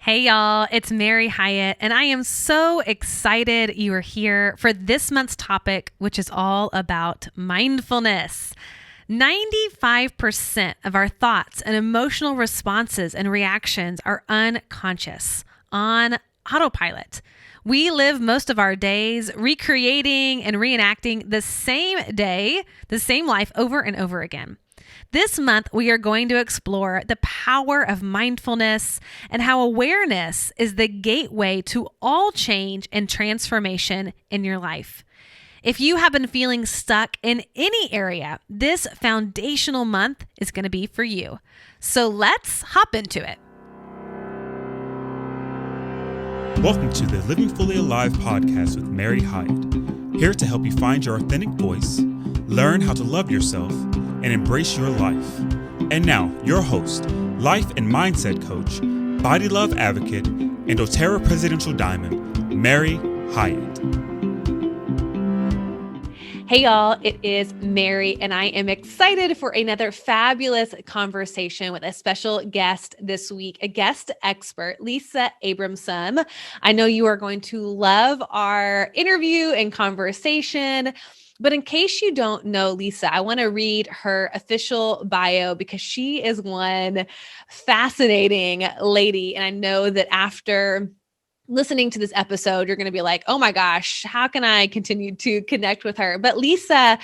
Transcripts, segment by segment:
Hey y'all, it's Mary Hyatt, and I am so excited you are here for this month's topic, which is all about mindfulness. 95% of our thoughts and emotional responses and reactions are unconscious, on autopilot. We live most of our days recreating and reenacting the same day, the same life over and over again. This month, we are going to explore the power of mindfulness and how awareness is the gateway to all change and transformation in your life. If you have been feeling stuck in any area, this foundational month is going to be for you. So let's hop into it. Welcome to the Living Fully Alive podcast with Mary Hyatt, here to help you find your authentic voice, learn how to love yourself, and embrace your life. And now, your host, life and mindset coach, body love advocate, and doTERRA presidential diamond, Mary Hyatt. Hey y'all, it is Mary, and I am excited for another fabulous conversation with a special guest this week, a guest expert, Lisa Abramson. I know you are going to love our interview and conversation. But in case you don't know Lisa, I want to read her official bio because she is one fascinating lady. And I know that after listening to this episode, you're going to be like, oh my gosh, how can I continue to connect with her? But Lisa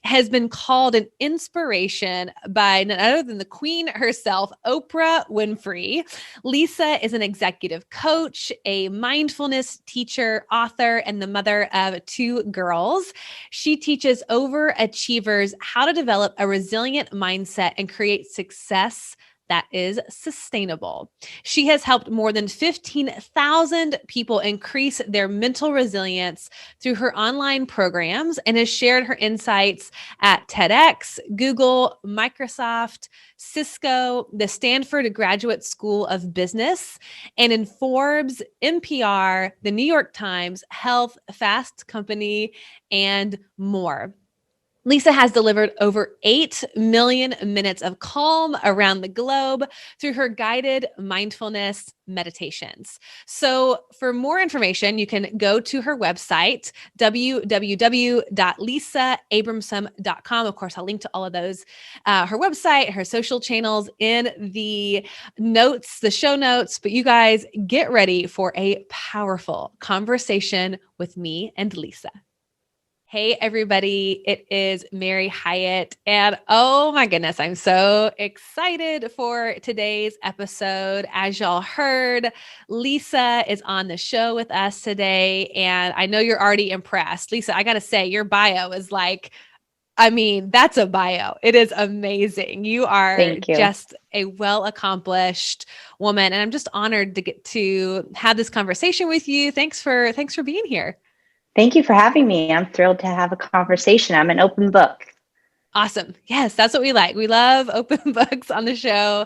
has been called an inspiration by none other than the queen herself, Oprah Winfrey. Lisa is an executive coach, a mindfulness teacher, author, and the mother of two girls. She teaches overachievers how to develop a resilient mindset and create success that is sustainable. She has helped more than 15,000 people increase their mental resilience through her online programs and has shared her insights at TEDx, Google, Microsoft, Cisco, the Stanford Graduate School of Business, and in Forbes, NPR, the New York Times, Health, Fast Company, and more. Lisa has delivered over 8 million minutes of calm around the globe through her guided mindfulness meditations. So for more information, you can go to her website, www.lisaabramson.com. Of course, I'll link to all of those, her website, her social channels in the notes, the show notes. But you guys get ready for a powerful conversation with me and Lisa. Hey, everybody, it is Mary Hyatt, and oh my goodness, I'm so excited for today's episode. As y'all heard, Lisa is on the show with us today, and I know you're already impressed. Lisa, I got to say, your bio is like, that's a bio. It is amazing. You are just a well-accomplished woman, and I'm just honored to get to have this conversation with you. Thanks for being here. Thank you for having me. I'm thrilled to have a conversation. I'm an open book. Awesome. Yes, that's what we like. We love open books on the show.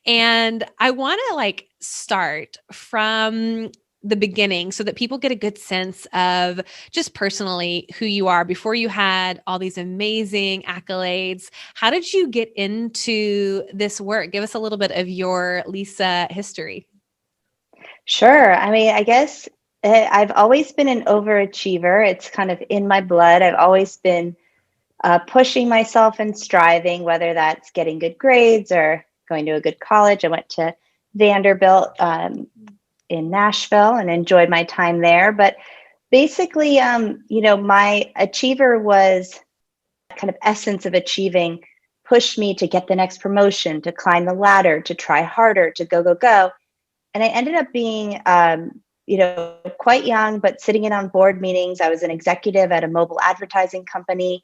And I want to start from the beginning so that people get a good sense of just personally who you are before you had all these amazing accolades. How did you get into this work? Give us a little bit of your Lisa history. Sure. I guess I've always been an overachiever. It's kind of in my blood. I've always been pushing myself and striving, whether that's getting good grades or going to a good college. I went to Vanderbilt in Nashville and enjoyed my time there. But basically, my achiever was kind of essence of achieving, pushed me to get the next promotion, to climb the ladder, to try harder, to go. And I ended up being quite young, but sitting in on board meetings. I was an executive at a mobile advertising company,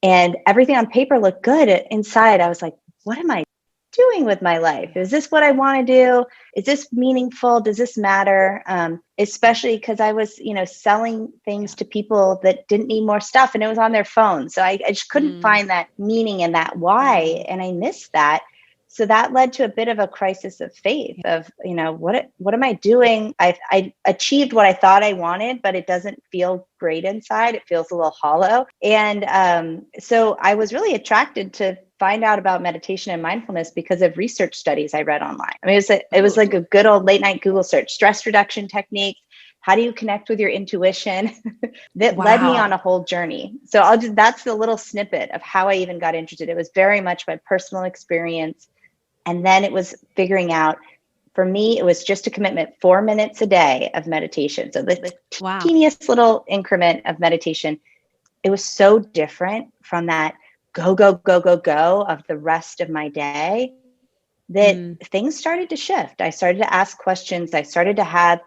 and everything on paper looked good. Inside, I was like, what am I doing with my life? Is this what I want to do? Is this meaningful? Does this matter? Especially because I was, selling things to people that didn't need more stuff, and it was on their phone. So I just couldn't find that meaning and that why, and I missed that. So that led to a bit of a crisis of faith of, what am I doing? I achieved what I thought I wanted, but it doesn't feel great inside. It feels a little hollow. And so I was really attracted to find out about meditation and mindfulness because of research studies I read online. I mean, it was like a good old late night Google search, stress reduction techniques. How do you connect with your intuition? That led me on a whole journey. So that's the little snippet of how I even got interested. It was very much my personal experience. And then it was figuring out, for me, it was just a commitment, 4 minutes a day of meditation. So the teeniest little increment of meditation, it was so different from that go, go, go, go, go of the rest of my day that things started to shift. I started to ask questions. I started to have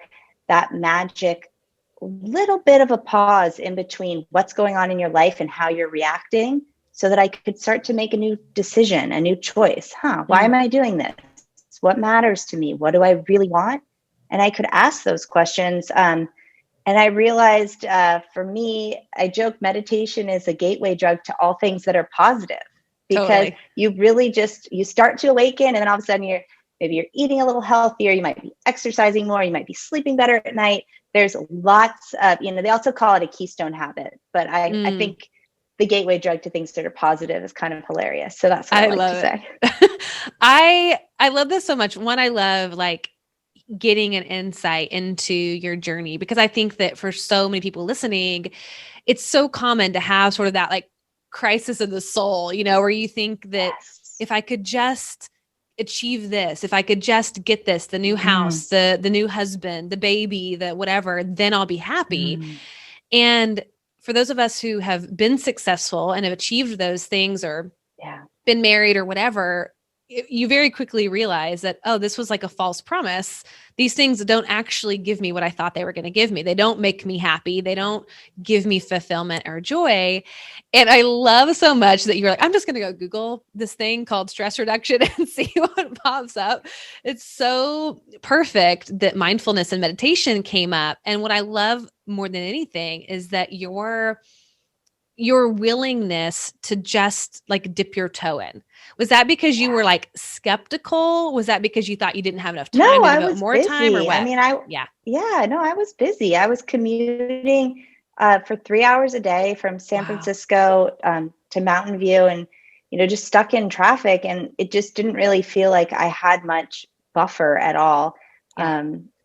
that magic little bit of a pause in between what's going on in your life and how you're reacting, so that I could start to make a new decision, a new choice. Why am I doing this? What matters to me? What do I really want? And I could ask those questions. And I realized for me, I joke meditation is a gateway drug to all things that are positive, because you really you start to awaken, and then all of a sudden maybe you're eating a little healthier. You might be exercising more. You might be sleeping better at night. There's lots of, they also call it a keystone habit, but I think the gateway drug to things that are positive is kind of hilarious. So that's what I like to say. I love this so much. One, I love like getting an insight into your journey, because I think that for so many people listening, it's so common to have sort of that like crisis of the soul, where you think that if I could just achieve this, if I could just get this, the new house, the new husband, the baby, the whatever, then I'll be happy. And for those of us who have been successful and have achieved those things, or been married or whatever, you very quickly realize that, oh, this was like a false promise. These things don't actually give me what I thought they were going to give me. They don't make me happy. They don't give me fulfillment or joy. And I love so much that you're like, I'm just going to go Google this thing called stress reduction and see what pops up. It's so perfect that mindfulness and meditation came up. And what I love more than anything is that your willingness to just like dip your toe in. Was that because you were like skeptical? Was that because you thought you didn't have enough time to devote more busy. time, or what? I mean, I was busy. I was commuting for 3 hours a day from San Francisco to Mountain View, and, just stuck in traffic. And it just didn't really feel like I had much buffer at all.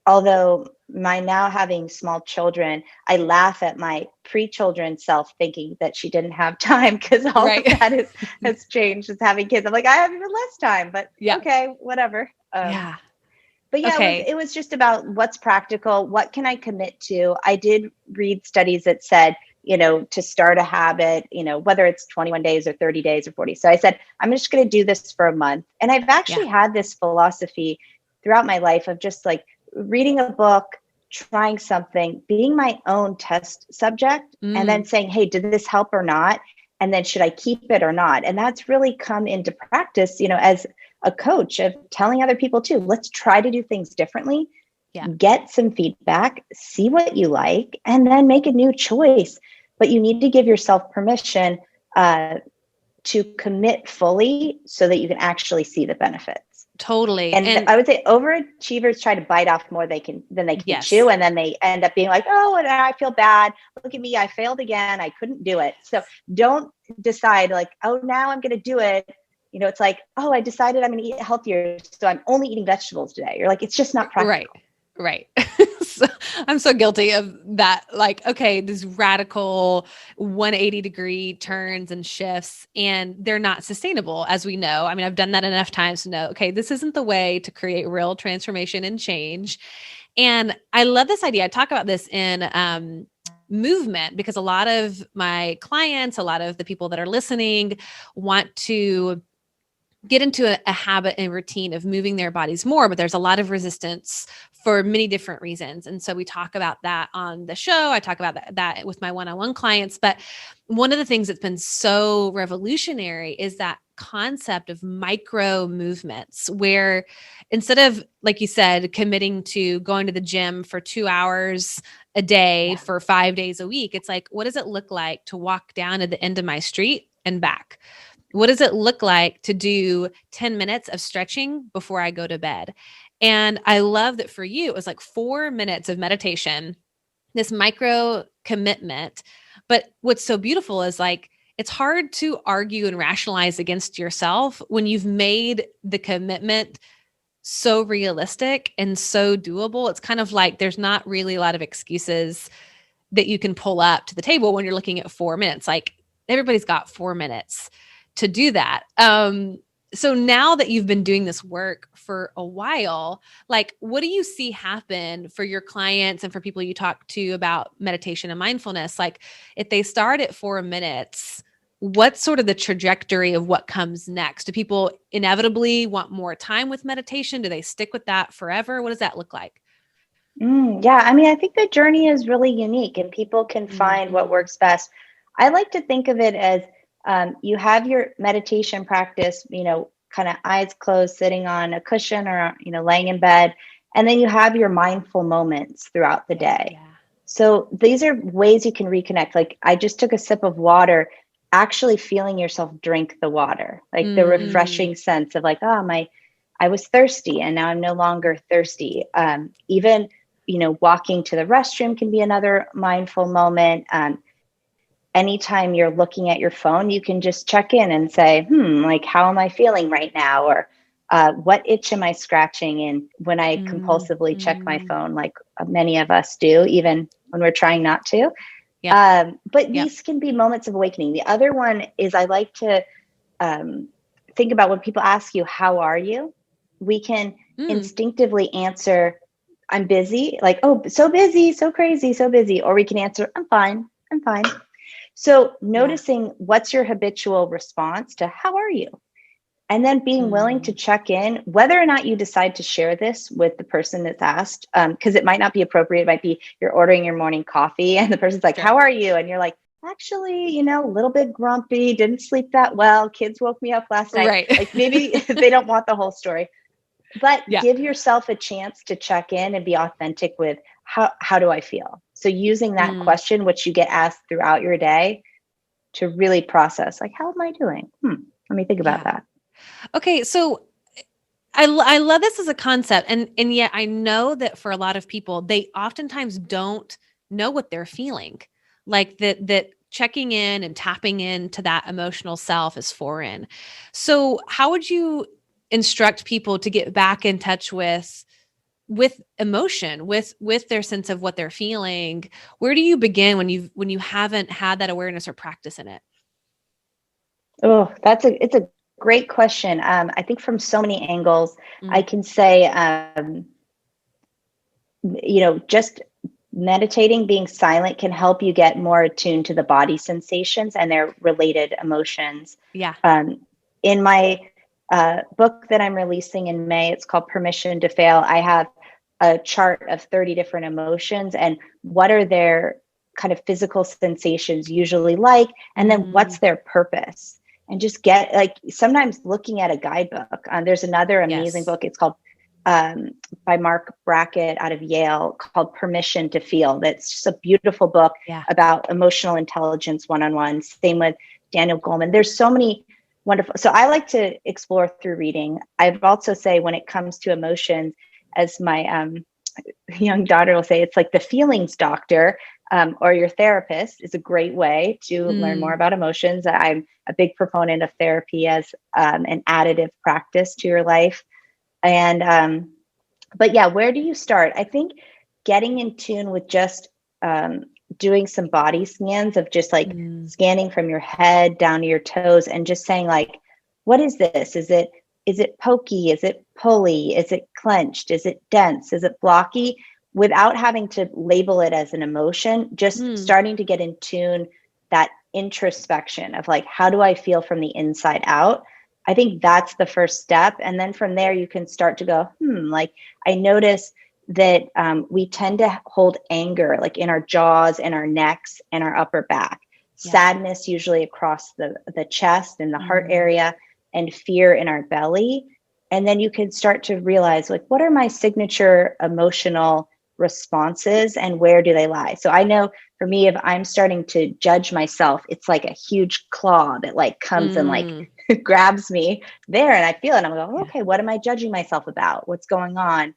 Although my now having small children, I laugh at my pre-children self thinking that she didn't have time, because all of that has changed as having kids. I'm like, I have even less time, but okay, whatever. But it was just about what's practical. What can I commit to? I did read studies that said, to start a habit, whether it's 21 days or 30 days or 40. So I said, I'm just going to do this for a month. And I've actually had this philosophy throughout my life of just like reading a book, trying something, being my own test subject, and then saying, hey, did this help or not? And then should I keep it or not? And that's really come into practice, as a coach, of telling other people too, let's try to do things differently, get some feedback, see what you like, and then make a new choice. But you need to give yourself permission to commit fully so that you can actually see the benefits. Totally. And I would say overachievers try to bite off more than they can chew. And then they end up being like, oh, and I feel bad. Look at me. I failed again. I couldn't do it. So don't decide like, oh, now I'm going to do it. It's like, oh, I decided I'm going to eat healthier, so I'm only eating vegetables today. You're like, it's just not practical. Right. So, I'm so guilty of that. Like, okay, these radical 180-degree turns and shifts, and they're not sustainable, as we know. I mean, I've done that enough times to know, okay, this isn't the way to create real transformation and change. And I love this idea. I talk about this in movement, because a lot of my clients, a lot of the people that are listening want to get into a habit and routine of moving their bodies more, but there's a lot of resistance for many different reasons. And so we talk about that on the show. I talk about that with my one-on-one clients. But one of the things that's been so revolutionary is that concept of micro movements, where instead of, like you said, committing to going to the gym for 2 hours a day for 5 days a week, it's like, what does it look like to walk down at the end of my street and back? What does it look like to do 10 minutes of stretching before I go to bed? And I love that for you, it was like 4 minutes of meditation, this micro commitment. But what's so beautiful is like, it's hard to argue and rationalize against yourself when you've made the commitment so realistic and so doable. It's kind of like there's not really a lot of excuses that you can pull up to the table when you're looking at 4 minutes. Like everybody's got 4 minutes to do that. So now that you've been doing this work for a while, like what do you see happen for your clients and for people you talk to about meditation and mindfulness? Like if they start at 4 minutes, what's sort of the trajectory of what comes next? Do people inevitably want more time with meditation? Do they stick with that forever? What does that look like? Yeah, I mean, I think the journey is really unique and people can find what works best. I like to think of it as you have your meditation practice, kind of eyes closed, sitting on a cushion or, laying in bed. And then you have your mindful moments throughout the day. Yeah. So these are ways you can reconnect. Like I just took a sip of water, actually feeling yourself drink the water, like the refreshing sense of like, I was thirsty and now I'm no longer thirsty. Even walking to the restroom can be another mindful moment. Anytime you're looking at your phone, you can just check in and say, like, how am I feeling right now? Or what itch am I scratching? And when I compulsively check my phone, like many of us do, even when we're trying not to. But these can be moments of awakening. The other one is I like to think about when people ask you, how are you? We can instinctively answer, I'm busy, like, oh, so busy, so crazy, so busy. Or we can answer, I'm fine. So noticing what's your habitual response to how are you? And then being willing to check in, whether or not you decide to share this with the person that's asked, because it might not be appropriate. It might be you're ordering your morning coffee and the person's like, how are you? And you're like, actually, a little bit grumpy, didn't sleep that well. Kids woke me up last night. Right. Like maybe they don't want the whole story. But give yourself a chance to check in and be authentic with how do I feel? So using that question, which you get asked throughout your day, to really process, like, how am I doing? Let me think about that. Okay. So I love this as a concept. And yet I know that for a lot of people, they oftentimes don't know what they're feeling. Like that checking in and tapping into that emotional self is foreign. So how would you instruct people to get back in touch with emotion, with their sense of what they're feeling? Where do you begin when you haven't had that awareness or practice in it? Oh, it's a great question. I think from so many angles, I can say, just meditating, being silent can help you get more attuned to the body sensations and their related emotions. Yeah. In my book that I'm releasing in May, it's called Permission to Fail. I have a chart of 30 different emotions and what are their kind of physical sensations usually like, and then what's their purpose. And just get like sometimes looking at a guidebook. There's another amazing book. It's called by Mark Brackett out of Yale called Permission to Feel. That's just a beautiful book about emotional intelligence one-on-one. Same with Daniel Goleman. There's so many wonderful. So I like to explore through reading. I'd also say when it comes to emotions, as my young daughter will say, it's like the feelings doctor or your therapist is a great way to learn more about emotions. I'm a big proponent of therapy as an additive practice to your life. And, but yeah, where do you start? I think getting in tune with just doing some body scans of just like scanning from your head down to your toes and just saying like, what is this? Is it pokey? Is it pulley? Is it clenched? Is it dense? Is it blocky? Without having to label it as an emotion, just starting to get in tune, that introspection of like, how do I feel from the inside out? I think that's the first step. And then from there, you can start to go, like I notice that we tend to hold anger like in our jaws and our necks and our upper back, sadness usually across the chest and the heart area, and fear in our belly. And then you can start to realize like, what are my signature emotional responses and where do they lie? So I know for me, if I'm starting to judge myself, it's like a huge claw that like comes and like grabs me there and I feel it. I'm going, okay, what am I judging myself about? What's going on?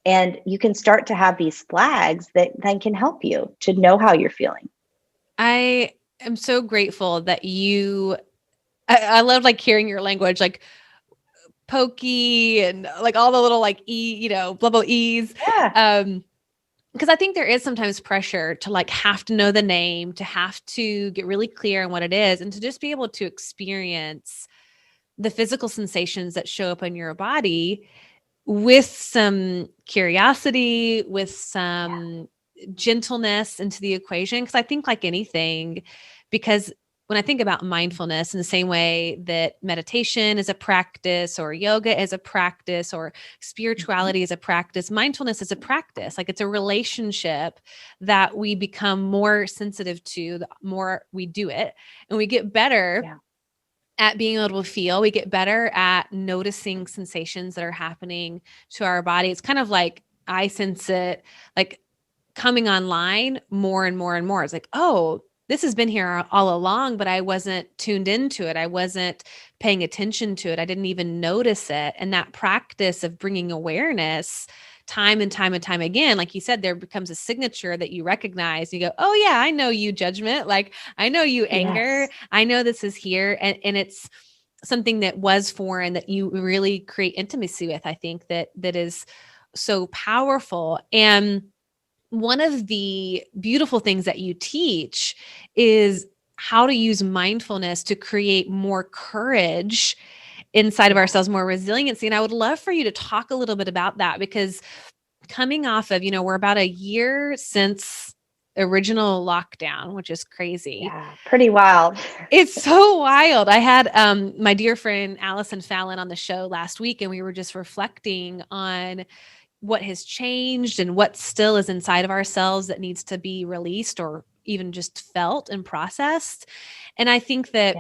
And you can start to have these flags that then can help you to know how you're feeling. I am so grateful that I love like hearing your language, like pokey and like all the little like blah, blah, E's. Yeah. Because I think there is sometimes pressure to like have to know the name, to have to get really clear on what it is, and to just be able to experience the physical sensations that show up in your body with some curiosity, with some gentleness into the equation. Because I think like anything, because when I think about mindfulness in the same way that meditation is a practice or yoga is a practice or spirituality is a practice, mindfulness is a practice. Like it's a relationship that we become more sensitive to the more we do it, and we get better at being able to feel. We get better at noticing sensations that are happening to our body. It's kind of like I sense it like coming online more and more and more. It's like, oh, this has been here all along, but I wasn't tuned into it. I wasn't paying attention to it. I didn't even notice it. And that practice of bringing awareness time and time and time again, like you said, there becomes a signature that you recognize. You go, oh yeah, I know you, judgment. Like I know you, anger. Yes. I know this is here. And it's something that was foreign that you really create intimacy with. I think that is so powerful. And one of the beautiful things that you teach is how to use mindfulness to create more courage inside of ourselves, more resiliency. And I would love for you to talk a little bit about that, because coming off of, we're about a year since original lockdown, which is crazy. Yeah, pretty wild. It's so wild. I had my dear friend Allison Fallon on the show last week, and we were just reflecting on what has changed and what still is inside of ourselves that needs to be released or even just felt and processed. And I think that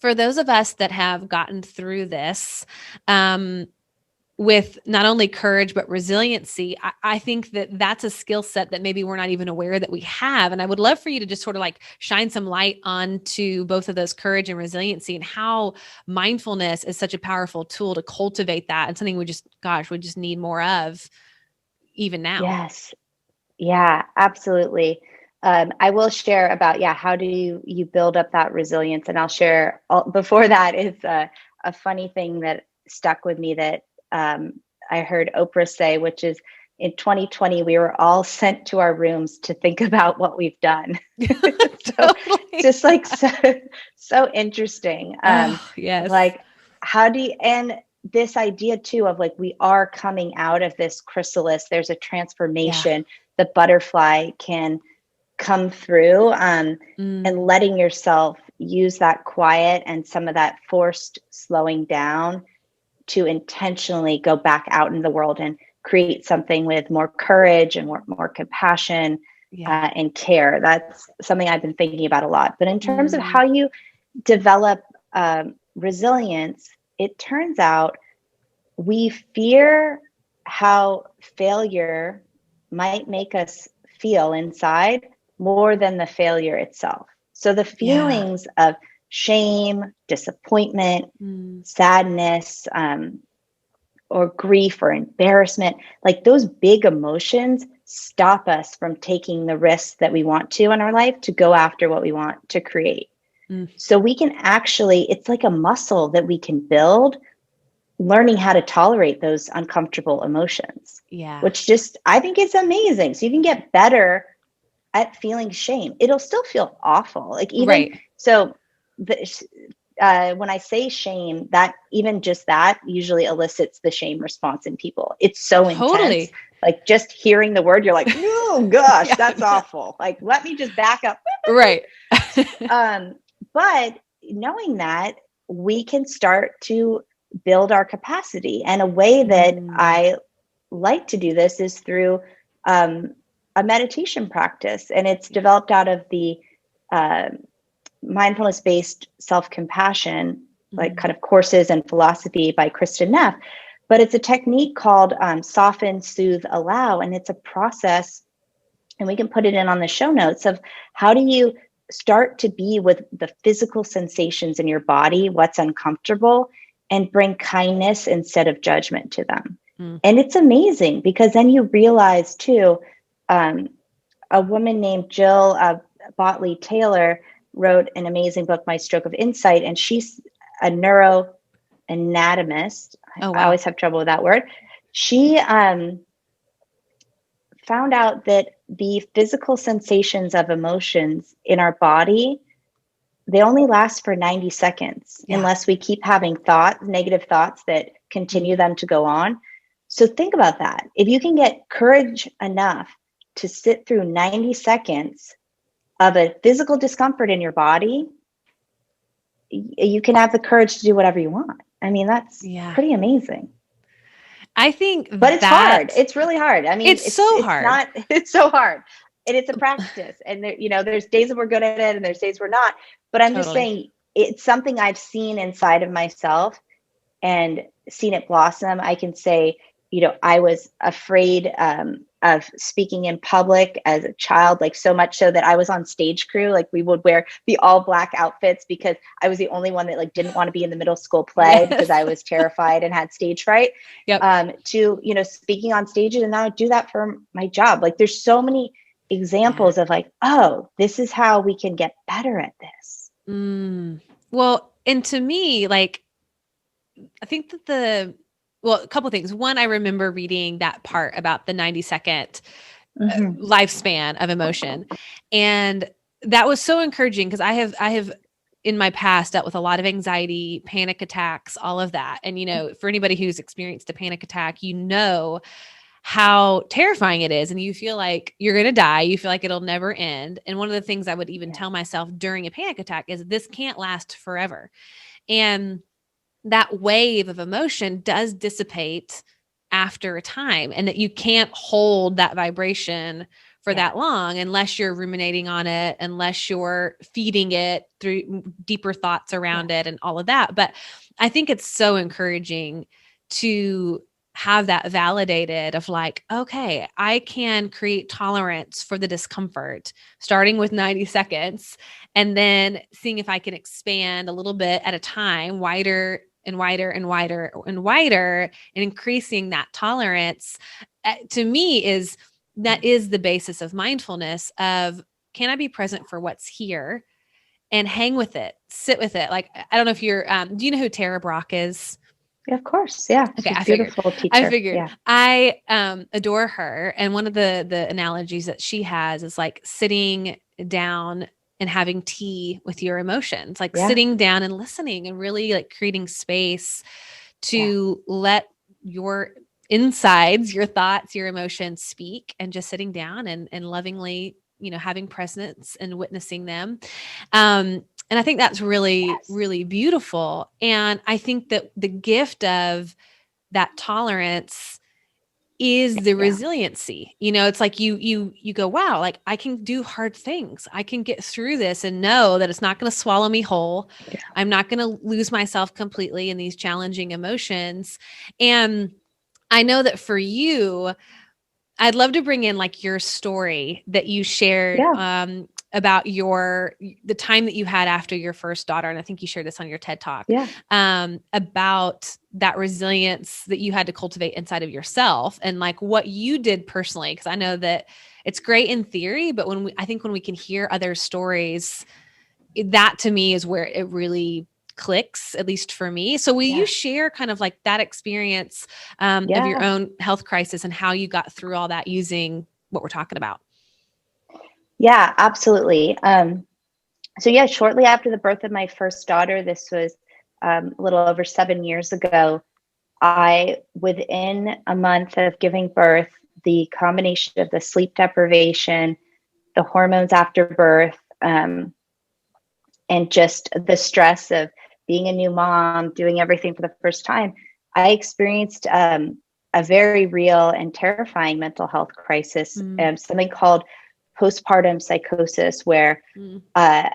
for those of us that have gotten through this, with not only courage, but resiliency, I think that that's a skill set that maybe we're not even aware that we have. And I would love for you to just sort of like shine some light onto both of those, courage and resiliency, and how mindfulness is such a powerful tool to cultivate that, and something we just need more of even now. Yes. Yeah, absolutely. I will share about, how do you build up that resilience? And I'll share before that is a funny thing that stuck with me that I heard Oprah say, which is in 2020, we were all sent to our rooms to think about what we've done. So just like so interesting. Yes. Like how do you, and this idea too of like, we are coming out of this chrysalis, there's a transformation, the butterfly can come through, and letting yourself use that quiet and some of that forced slowing down to intentionally go back out in the world and create something with more courage and more compassion and care. That's something I've been thinking about a lot. But in terms of how you develop resilience, it turns out we fear how failure might make us feel inside more than the failure itself. So the feelings of shame, disappointment, sadness, or grief or embarrassment, like those big emotions stop us from taking the risks that we want to in our life to go after what we want to create. So we can actually, it's like a muscle that we can build, learning how to tolerate those uncomfortable emotions, which just, I think is amazing. So you can get better at feeling shame. It'll still feel awful. Like even, so when I say shame, that even just that usually elicits the shame response in people. It's so intense. Like just hearing the word, you're like, oh gosh, that's awful. Like, let me just back up. Right. But knowing that, we can start to build our capacity. And a way that I like to do this is through a meditation practice. And it's developed out of the mindfulness-based self-compassion, like kind of courses and philosophy by Kristen Neff. But it's a technique called soften, soothe, allow. And it's a process, and we can put it in on the show notes, of how do you start to be with the physical sensations in your body, what's uncomfortable, and bring kindness instead of judgment to them. And it's amazing, because then you realize too, a woman named Jill Botley Taylor wrote an amazing book, My Stroke of Insight, and she's a neuroanatomist. Oh, wow. I always have trouble with that word. She found out that the physical sensations of emotions in our body, they only last for 90 seconds unless we keep having negative thoughts that continue them to go on. So think about that. If you can get courage enough to sit through 90 seconds of a physical discomfort in your body, you can have the courage to do whatever you want. I mean, that's pretty amazing. I think, but it's hard. It's really hard. I mean, it's so hard. It's so hard, and it's a practice. And there, there's days that we're good at it, and there's days we're not. But I'm just saying, it's something I've seen inside of myself and seen it blossom. I can say, I was afraid of speaking in public as a child, like so much so that I was on stage crew. Like we would wear the all black outfits because I was the only one that like didn't want to be in the middle school play because I was terrified and had stage fright. To, speaking on stages, and now I do that for my job. Like there's so many examples of like, oh, this is how we can get better at this. Well, and to me, like, I think that a couple of things. One, I remember reading that part about the 90-second lifespan of emotion. And that was so encouraging because I have in my past dealt with a lot of anxiety, panic attacks, all of that. And, for anybody who's experienced a panic attack, how terrifying it is. And you feel like you're going to die. You feel like it'll never end. And one of the things I would even tell myself during a panic attack is this can't last forever. And that wave of emotion does dissipate after a time, and that you can't hold that vibration for that long unless you're ruminating on it, unless you're feeding it through deeper thoughts around it and all of that. But I think it's so encouraging to have that validated of like, okay, I can create tolerance for the discomfort, starting with 90 seconds and then seeing if I can expand a little bit at a time, wider and wider and wider and wider, and increasing that tolerance. To me that is the basis of mindfulness of, can I be present for what's here and hang with it, sit with it? Like, I don't know if you're, do you know who Tara Brach is? Yeah, of course. Yeah. Okay. She's a beautiful teacher. I figured. Yeah. I adore her. And one of the analogies that she has is like sitting down and having tea with your emotions, like sitting down and listening and really like creating space to let your insides, your thoughts, your emotions speak, and just sitting down and lovingly, having presence and witnessing them. And I think that's really, really beautiful. And I think that the gift of that tolerance is the resiliency. It's like you go, wow, like I can do hard things. I can get through this and know that it's not going to swallow me whole. Yeah. I'm not going to lose myself completely in these challenging emotions. And I know that for you, I'd love to bring in like your story that you shared about the time that you had after your first daughter. And I think you shared this on your TED Talk about that resilience that you had to cultivate inside of yourself and like what you did personally. Cause I know that it's great in theory, but when we can hear other stories, that to me is where it really clicks, at least for me. So will you share kind of like that experience of your own health crisis and how you got through all that using what we're talking about? Yeah, absolutely. So shortly after the birth of my first daughter, this was a little over 7 years ago, within a month of giving birth, the combination of the sleep deprivation, the hormones after birth, and just the stress of being a new mom, doing everything for the first time, I experienced a very real and terrifying mental health crisis, something called postpartum psychosis, where I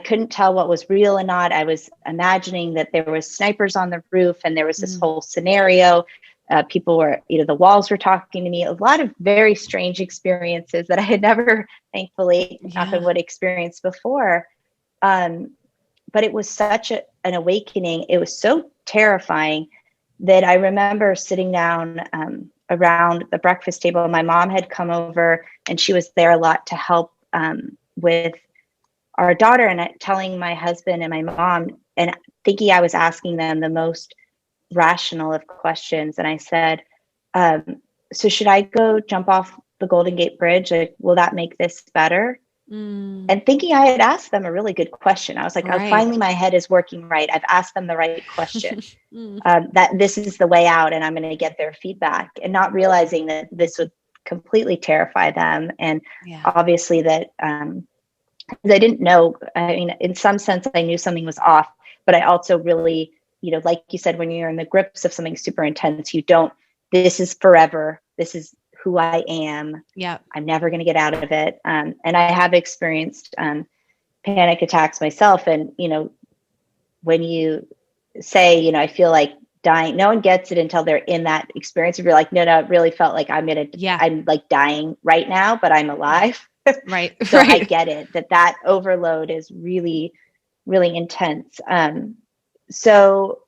couldn't tell what was real and not. I was imagining that there was snipers on the roof and there was this whole scenario. People were, the walls were talking to me, a lot of very strange experiences that I had never, thankfully, knock on wood, experienced before. But it was such an awakening. It was so terrifying that I remember sitting down around the breakfast table. My mom had come over and she was there a lot to help with our daughter and telling my husband and my mom and thinking I was asking them the most rational of questions. And I said, so should I go jump off the Golden Gate Bridge? Like, will that make this better? And thinking I had asked them a really good question. I was like, oh, finally my head is working right. I've asked them the right question, that this is the way out and I'm going to get their feedback, and not realizing that this would completely terrify them. And obviously that, I didn't know, I mean, in some sense I knew something was off, but I also really, like you said, when you're in the grips of something super intense, this is forever. This is who I am. Yeah. I'm never going to get out of it. And I have experienced panic attacks myself. And, when you say, I feel like dying, no one gets it until they're in that experience. If you're like, no, it really felt like I'm like dying right now, but I'm alive. Right. So I get it, that overload is really, really intense. So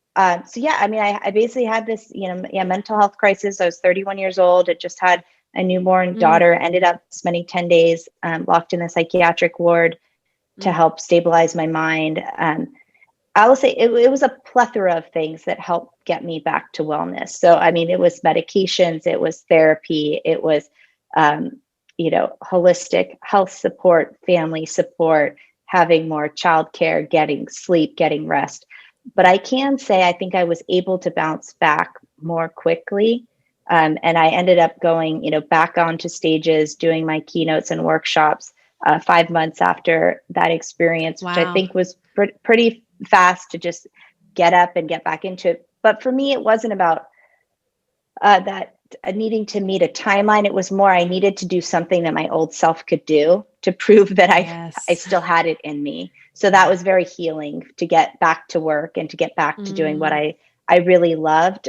yeah, I mean, I basically had this, mental health crisis. I was 31 years old. I just had a newborn daughter, ended up spending 10 days locked in the psychiatric ward to help stabilize my mind. I will say it was a plethora of things that helped get me back to wellness. So, I mean, it was medications, it was therapy, it was, holistic health support, family support, having more childcare, getting sleep, getting rest. But I can say I think I was able to bounce back more quickly. And I ended up going, back onto stages, doing my keynotes and workshops 5 months after that experience, which I think was pretty fast to just get up and get back into it. But for me, it wasn't about that needing to meet a timeline. It was more I needed to do something that my old self could do to prove that I still had it in me. So that was very healing, to get back to work and to get back to doing what I really loved.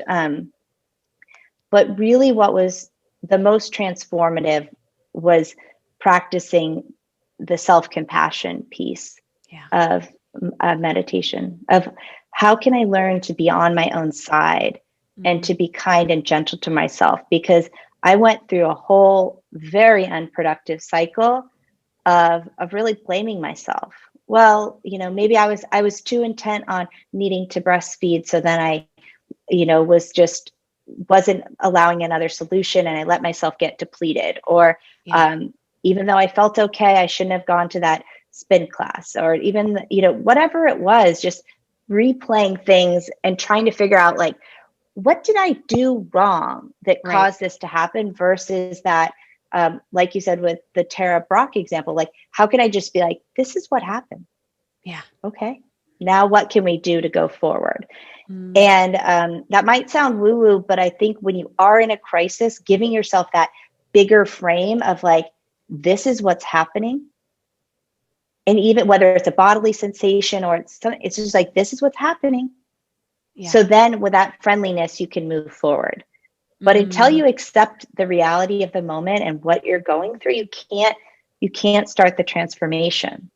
But really what was the most transformative was practicing the self-compassion piece of meditation, of how can I learn to be on my own side and to be kind and gentle to myself, because I went through a whole very unproductive cycle of really blaming myself. Well, maybe I was too intent on needing to breastfeed. So then I, wasn't allowing another solution, and I let myself get depleted. Or even though I felt okay, I shouldn't have gone to that spin class, or even, whatever it was, just replaying things and trying to figure out, like, what did I do wrong that caused this to happen, versus that, like you said, with the Tara Brach example, like, how can I just be like, this is what happened. Yeah. Okay. Now what can we do to go forward? And that might sound woo-woo, but I think when you are in a crisis, giving yourself that bigger frame of like, this is what's happening. And even whether it's a bodily sensation or it's just like, this is what's happening. Yeah. So then with that friendliness, you can move forward. But until you accept the reality of the moment and what you're going through, you can't start the transformation.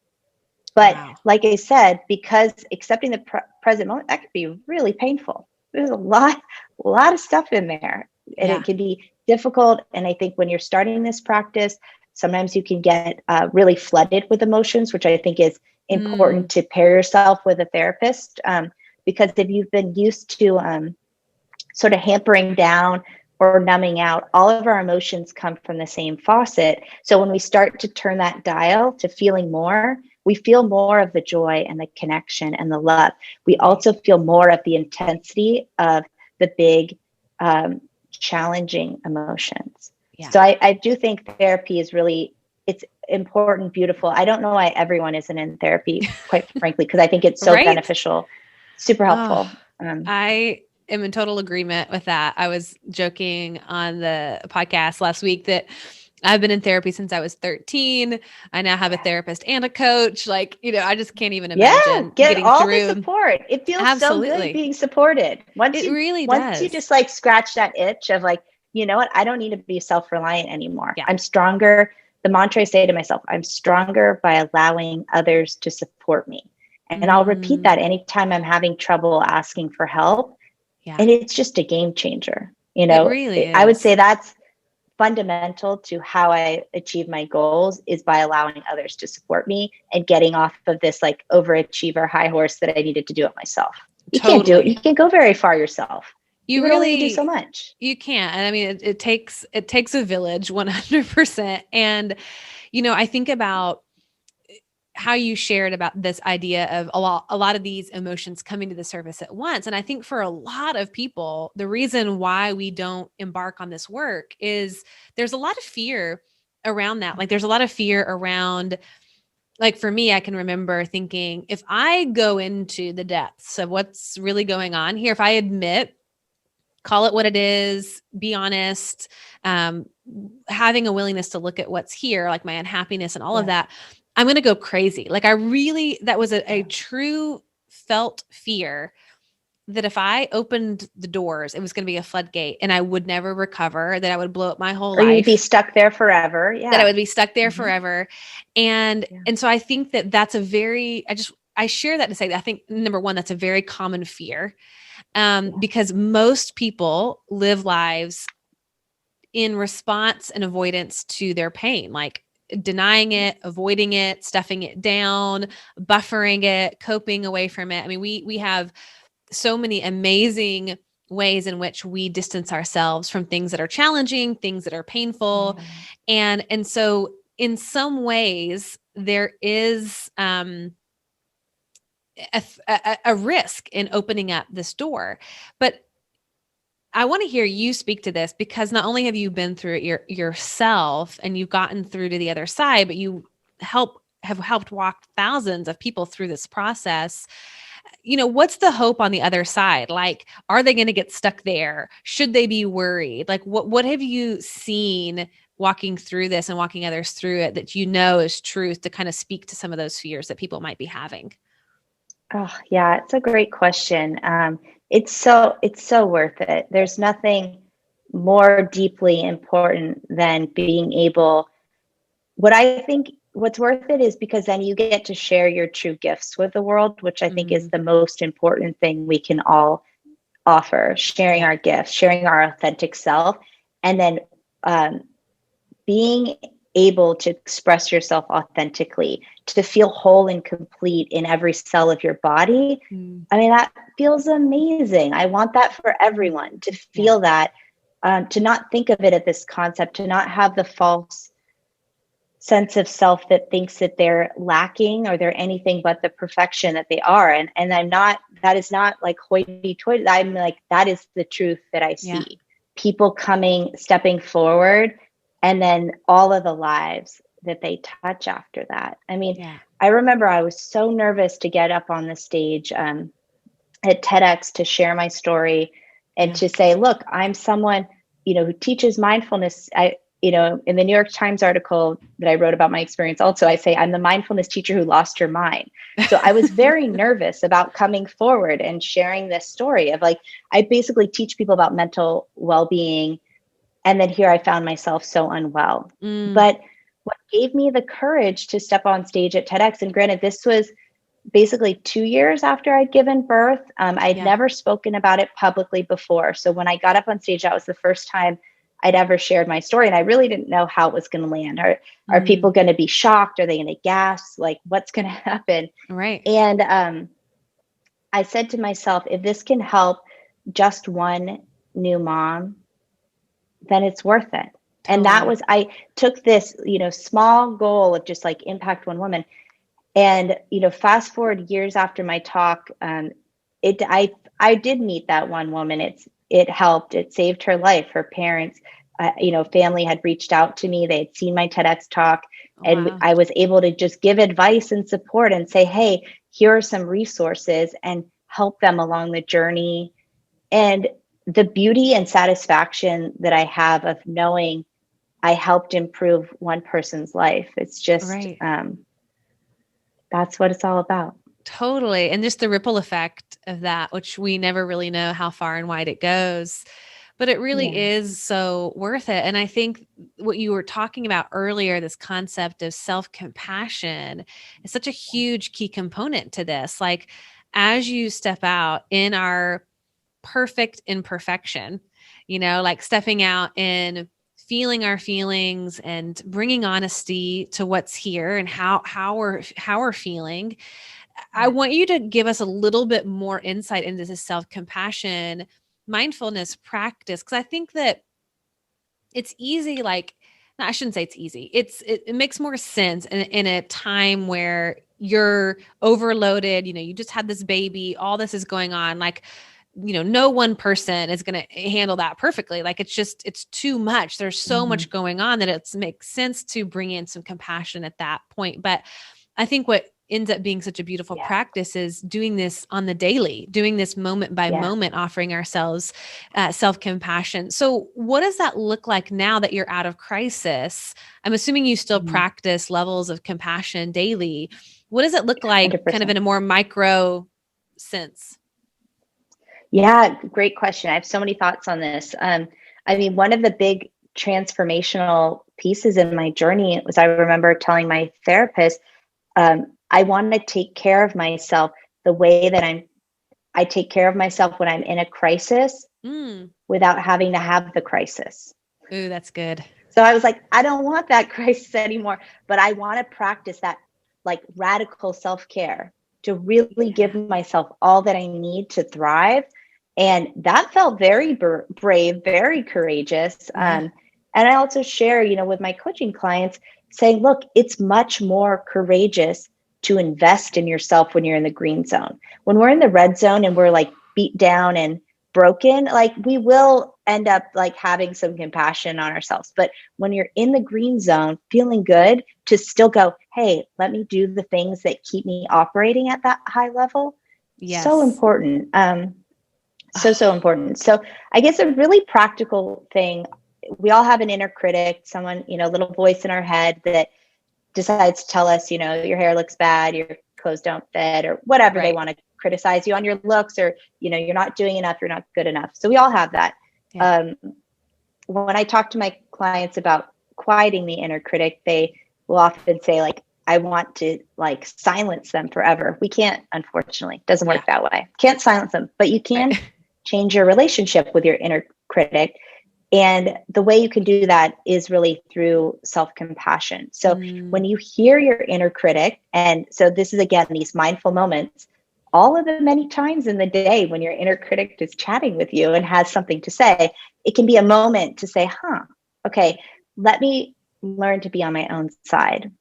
But like I said, because accepting the present moment, that could be really painful. There's a lot of stuff in there, and it can be difficult. And I think when you're starting this practice, sometimes you can get really flooded with emotions, which I think is important to pair yourself with a therapist. Because if you've been used to sort of hampering down or numbing out, all of our emotions come from the same faucet. So when we start to turn that dial to feeling more, we feel more of the joy and the connection and the love. We also feel more of the intensity of the big, challenging emotions. Yeah. So I do think therapy is really, it's important, beautiful. I don't know why everyone isn't in therapy, quite frankly, because I think it's so beneficial, super helpful. I am in total agreement with that. I was joking on the podcast last week that I've been in therapy since I was 13. I now have a therapist and a coach. Like, I just can't even imagine getting all through. The support. It feels so good being supported. Once you just like scratch that itch of like, you know what, I don't need to be self-reliant anymore. Yeah. I'm stronger. The mantra I say to myself, I'm stronger by allowing others to support me. And I'll repeat that anytime I'm having trouble asking for help. Yeah. And it's just a game changer. It really is. I would say that's fundamental to how I achieve my goals is by allowing others to support me and getting off of this like overachiever high horse that I needed to do it myself. You can't do it. You can't go very far yourself. You can only do so much. You can't. And I mean, it takes a village 100%. And, I think about how you shared about this idea of a lot of these emotions coming to the surface at once. And I think for a lot of people, the reason why we don't embark on this work is there's a lot of fear around that. Like there's a lot of fear around, like for me, I can remember thinking, if I go into the depths of what's really going on here, if I admit, call it what it is, be honest, having a willingness to look at what's here, like my unhappiness and all of that, I'm going to go crazy. Like that was a true felt fear that if I opened the doors, it was going to be a floodgate and I would never recover, that I would blow up my whole life. Or you'd be stuck there forever. Yeah. That I would be stuck there forever. And so I think that that's I share that to say that I think, number one, that's a very common fear. Because most people live lives in response and avoidance to their pain, like denying it, avoiding it, stuffing it down, buffering it, coping away from it. I mean, we have so many amazing ways in which we distance ourselves from things that are challenging, things that are painful. And so in some ways there is, a risk in opening up this door. But I want to hear you speak to this, because not only have you been through it yourself and you've gotten through to the other side, but you have helped walk thousands of people through this process. What's the hope on the other side? Like, are they going to get stuck there? Should they be worried? Like, what have you seen walking through this and walking others through it that is truth to kind of speak to some of those fears that people might be having? Oh, yeah, it's a great question. It's so worth it. There's nothing more deeply important than being able. What's worth it is because then you get to share your true gifts with the world, which I think is the most important thing we can all offer, sharing our gifts, sharing our authentic self, and then being able to express yourself authentically, to feel whole and complete in every cell of your body. I mean, that feels amazing. I want that for everyone, to feel that, to not think of it as this concept, to not have the false sense of self that thinks that they're lacking or they're anything but the perfection that they are. And that is not like hoity-toity. I'm like, that is the truth that I see. People stepping forward, and then all of the lives that they touch after that. I mean, I remember I was so nervous to get up on the stage at TEDx to share my story and to say, look, I'm someone, who teaches mindfulness. In the New York Times article that I wrote about my experience, also, I say I'm the mindfulness teacher who lost her mind. So I was very nervous about coming forward and sharing this story of like, I basically teach people about mental well-being. And then here I found myself so unwell. But what gave me the courage to step on stage at TEDx, and granted, this was basically 2 years after I'd given birth. I'd never spoken about it publicly before. So when I got up on stage, that was the first time I'd ever shared my story. And I really didn't know how it was going to land. Are people going to be shocked? Are they going to gasp? Like, what's going to happen? Right. And I said to myself, if this can help just one new mom, then it's worth it. And that was, I took this, small goal of just like impact one woman. And, fast forward years after my talk, I did meet that one woman. It helped. It saved her life. Her parents, family had reached out to me. They had seen my TEDx talk, and I was able to just give advice and support and say, hey, here are some resources, and help them along the journey. And the beauty and satisfaction that I have of knowing I helped improve one person's life. It's just, that's what it's all about. Totally. And just the ripple effect of that, which we never really know how far and wide it goes, but it really is so worth it. And I think what you were talking about earlier, this concept of self-compassion, is such a huge key component to this. Like, as you step out in our perfect imperfection, like stepping out in feeling our feelings and bringing honesty to what's here and how we're feeling. I want you to give us a little bit more insight into this self-compassion, mindfulness practice, because I think that it's easy, like, no, I shouldn't say it's easy. It makes more sense in a time where you're overloaded, you just had this baby, all this is going on. Like, no one person is going to handle that perfectly. Like, it's too much. There's so much going on that it makes sense to bring in some compassion at that point. But I think what ends up being such a beautiful practice is doing this on the daily, doing this moment by moment, offering ourselves self-compassion. So what does that look like now that you're out of crisis? I'm assuming you still practice levels of compassion daily. What does it look like 100%. kind of in a more micro sense? Yeah, great question. I have so many thoughts on this. One of the big transformational pieces in my journey was, I remember telling my therapist, I want to take care of myself the way that I take care of myself when I'm in a crisis without having to have the crisis. Ooh, that's good. So I was like, I don't want that crisis anymore, but I want to practice that like radical self-care to really give myself all that I need to thrive. And that felt very brave, very courageous. And I also share, with my coaching clients, saying, look, it's much more courageous to invest in yourself when you're in the green zone. When we're in the red zone and we're like beat down and broken, like we will end up like having some compassion on ourselves. But when you're in the green zone, feeling good, to still go, hey, let me do the things that keep me operating at that high level. Yes. So important. So important. So I guess a really practical thing, we all have an inner critic, someone, a little voice in our head that decides to tell us, your hair looks bad, your clothes don't fit, or whatever. They want to criticize you on your looks, or, you're not doing enough, you're not good enough. So we all have that. Yeah. When I talk to my clients about quieting the inner critic, they will often say, like, I want to like silence them forever. We can't, unfortunately. It doesn't work that way. Can't silence them, but you can change your relationship with your inner critic. And the way you can do that is really through self-compassion. So when you hear your inner critic, and so this is, again, these mindful moments, all of the many times in the day when your inner critic is chatting with you and has something to say, it can be a moment to say, okay, let me learn to be on my own side.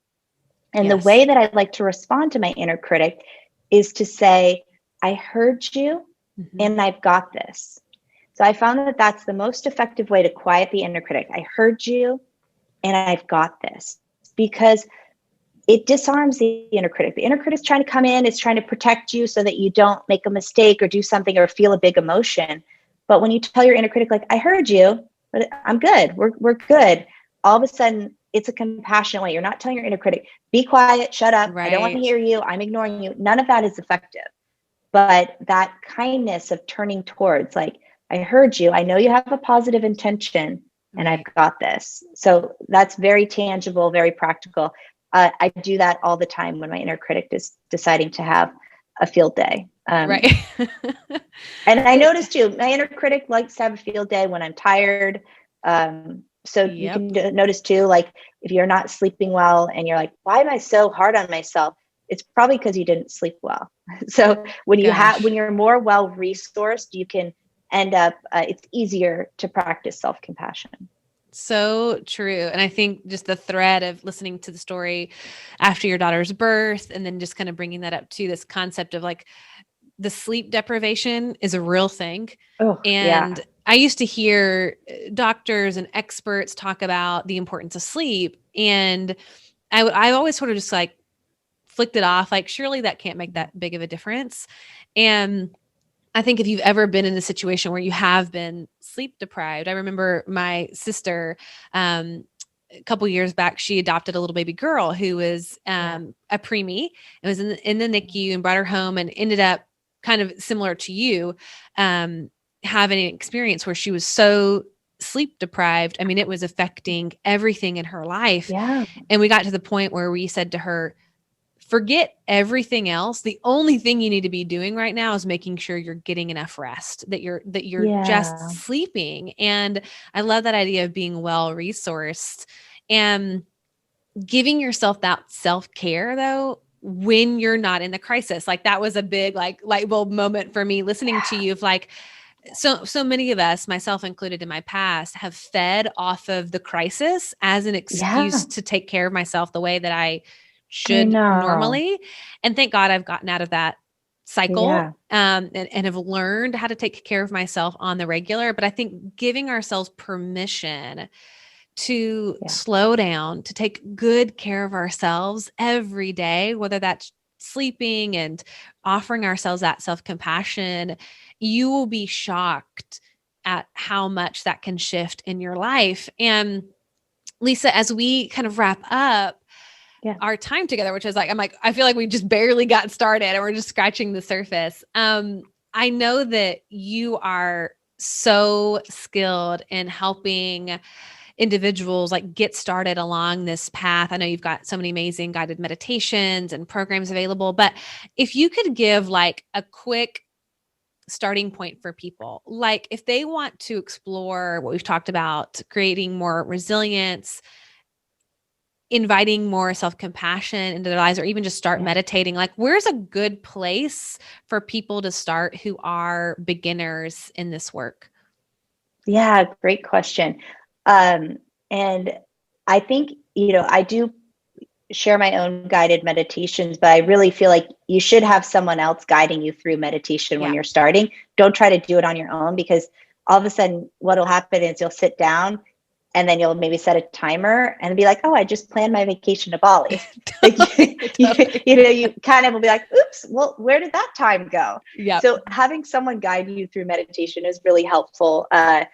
And the way that I like to respond to my inner critic is to say, I heard you and I've got this. So I found that that's the most effective way to quiet the inner critic. I heard you and I've got this, because it disarms the inner critic. The inner critic is trying to come in, it's trying to protect you so that you don't make a mistake or do something or feel a big emotion. But when you tell your inner critic, like, I heard you, but I'm good, we're good, all of a sudden it's a compassionate way. You're not telling your inner critic, be quiet, shut up, I don't want to hear you, I'm ignoring you. None of that is effective. But that kindness of turning towards, like, I heard you, I know you have a positive intention, and I've got this. So that's very tangible, very practical. I do that all the time when my inner critic is deciding to have a field day. And I notice too, my inner critic likes to have a field day when I'm tired. So you can notice too, like, if you're not sleeping well and you're like, why am I so hard on myself? It's probably because you didn't sleep well. So when you're more well-resourced, you can end up, it's easier to practice self-compassion. So true. And I think just the thread of listening to the story after your daughter's birth, and then just kind of bringing that up to this concept of like the sleep deprivation is a real thing. I used to hear doctors and experts talk about the importance of sleep. And I always sort of just like flicked it off. Like, surely that can't make that big of a difference. And I think if you've ever been in a situation where you have been sleep deprived, I remember my sister, a couple years back, she adopted a little baby girl who was a preemie and was in the NICU, and brought her home, and ended up kind of similar to you, having an experience where she was so sleep deprived. I mean, it was affecting everything in her life. Yeah. And we got to the point where we said to her, forget everything else. The only thing you need to be doing right now is making sure you're getting enough rest, that you're just sleeping. And I love that idea of being well resourced and giving yourself that self-care though, when you're not in the crisis. Like that was a big like light bulb moment for me listening to you of like, so many of us, myself included in my past, have fed off of the crisis as an excuse to take care of myself the way that I should normally. And thank God I've gotten out of that cycle and have learned how to take care of myself on the regular. But I think giving ourselves permission to slow down, to take good care of ourselves every day, whether that's sleeping and offering ourselves that self-compassion, you will be shocked at how much that can shift in your life. And Lisa, as we kind of wrap up our time together, which is like, I feel like we just barely got started and we're just scratching the surface. I know that you are so skilled in helping individuals like get started along this path. I know you've got so many amazing guided meditations and programs available, but if you could give like a quick starting point for people, like if they want to explore what we've talked about, creating more resilience, inviting more self-compassion into their lives, or even just start meditating, like where's a good place for people to start who are beginners in this work? Yeah, great question. And I think, I do share my own guided meditations, but I really feel like you should have someone else guiding you through meditation when you're starting. Don't try to do it on your own, because all of a sudden what'll happen is you'll sit down and then you'll maybe set a timer and be like, oh, I just planned my vacation to Bali. You kind of will be like, oops, well, where did that time go? So having someone guide you through meditation is really helpful. I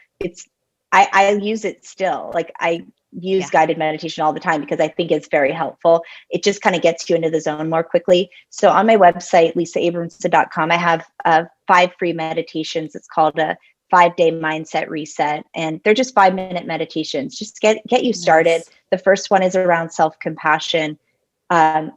use it still. Like I use guided meditation all the time because I think it's very helpful. It just kind of gets you into the zone more quickly. So on my website, lisaabramson.com, I have 5 free meditations. It's called a 5-day mindset reset. And they're just 5-minute meditations. Just get you started. The first one is around self-compassion.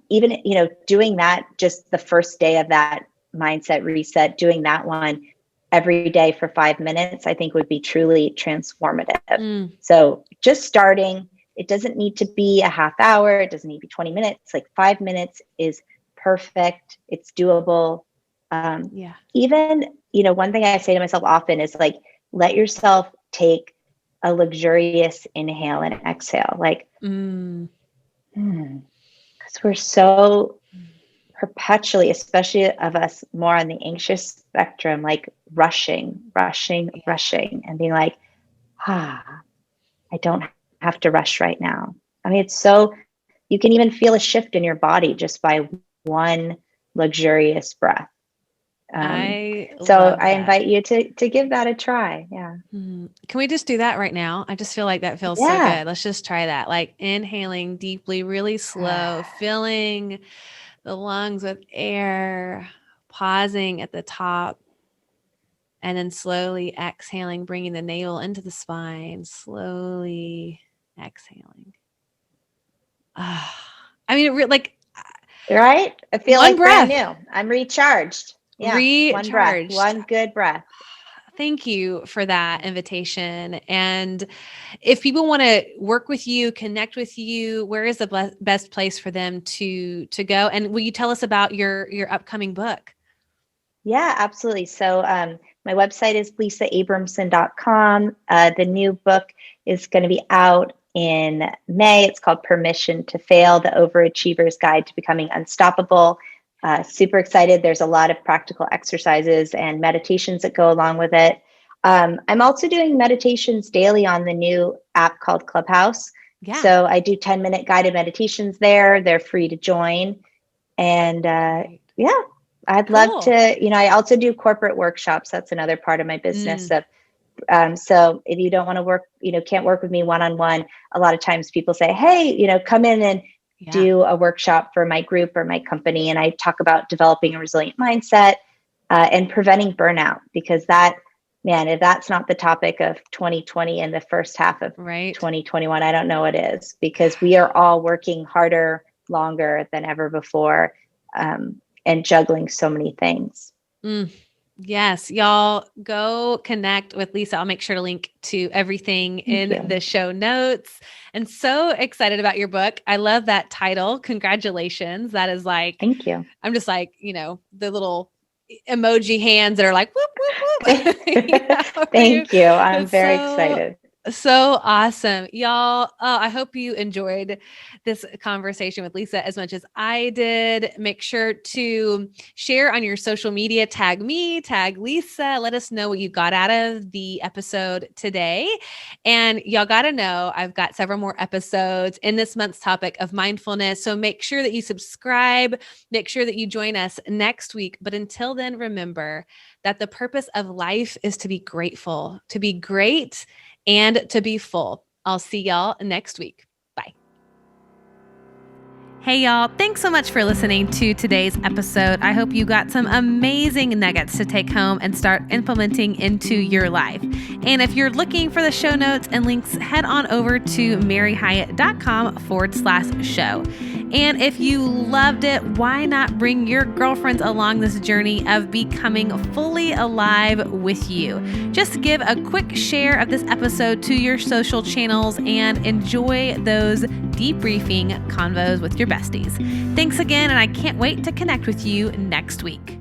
Even, doing that, just the first day of that mindset reset, doing that one every day for 5 minutes, I think would be truly transformative. So just starting, it doesn't need to be a half hour. It doesn't need to be 20 minutes. Like 5 minutes is perfect. It's doable. Even, one thing I say to myself often is like, let yourself take a luxurious inhale and exhale. Like, because we're so perpetually, especially of us more on the anxious spectrum, like rushing and being like, I don't have to rush right now. I mean, it's so, you can even feel a shift in your body just by one luxurious breath. I invite you to give that a try. Yeah. Can we just do that right now? I just feel like that feels so good. Let's just try that. Like inhaling deeply, really slow, filling the lungs with air, pausing at the top, and then slowly exhaling, bringing the navel into the spine, slowly exhaling. I mean, right? I feel one like breath. Brand new. I'm recharged. Yeah. One breath, one good breath. Thank you for that invitation. And if people want to work with you, connect with you, where is the best place for them to go? And will you tell us about your upcoming book? Yeah, absolutely. So my website is lisaabramson.com. The new book is going to be out in May. It's called Permission to Fail, the Overachievers Guide to Becoming Unstoppable. Super excited. There's a lot of practical exercises and meditations that go along with it. I'm also doing meditations daily on the new app called Clubhouse. So I do 10-minute guided meditations there. They're free to join. And I'd love to, I also do corporate workshops. That's another part of my business. So if you don't want to work, can't work with me one-on-one, a lot of times people say, hey, come in and do a workshop for my group or my company. And I talk about developing a resilient mindset and preventing burnout, because that, man, if that's not the topic of 2020 and the first half of 2021, I don't know what is, because we are all working harder, longer than ever before, and juggling so many things. Yes, y'all go connect with Lisa. I'll make sure to link to everything in the show notes. And so excited about your book. I love that title. Congratulations. That is like, thank you. I'm just like, the little emoji hands that are like, whoop, whoop, whoop. Thank you. I'm very excited. So awesome. Y'all, I hope you enjoyed this conversation with Lisa as much as I did. Make sure to share on your social media, tag me, tag Lisa, let us know what you got out of the episode today. And y'all got to know, I've got several more episodes in this month's topic of mindfulness. So make sure that you subscribe, make sure that you join us next week. But until then, remember that the purpose of life is to be grateful, to be great, and to be full. I'll see y'all next week. Bye. Hey, y'all. Thanks so much for listening to today's episode. I hope you got some amazing nuggets to take home and start implementing into your life. And if you're looking for the show notes and links, head on over to maryhyatt.com/show. And if you loved it, why not bring your girlfriends along this journey of becoming fully alive with you? Just give a quick share of this episode to your social channels and enjoy those debriefing convos with your besties. Thanks again, and I can't wait to connect with you next week.